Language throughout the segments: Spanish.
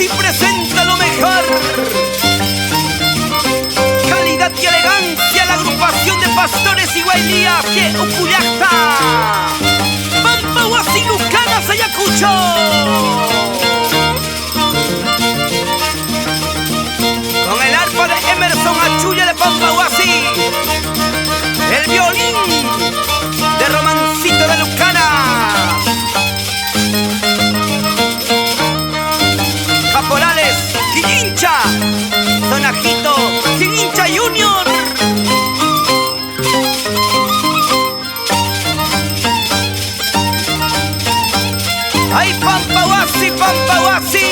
Pampahuasi presenta lo mejor. Calidad y elegancia, la agrupación de pastores y Huaylias de Ucuyacta. Pampahuasi, Lucanas, Ayacucho. Con el arpa de Emerson, ACHULLA de Pampahuasi. El violín de Romancito de Lucanas. Caporales, KILLINCHA, SONAJITO, Sivincha Junior. ¡Ay, Pampahuasi, Pampahuasi!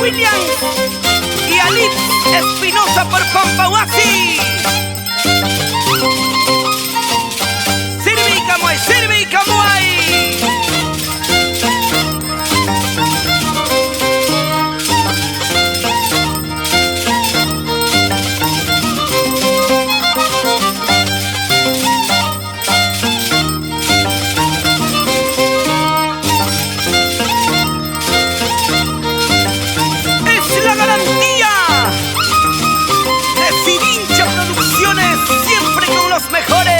Huaylias y Alip Espinosa por Pampahuasi. Sirve y camuay. Es la garantía de Sivincha Producciones, siempre con los mejores.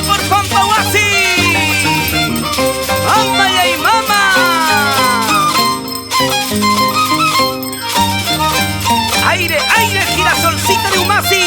Por Pampahuasi, mamá y mamá. Aire, Girasolcita De Umasi.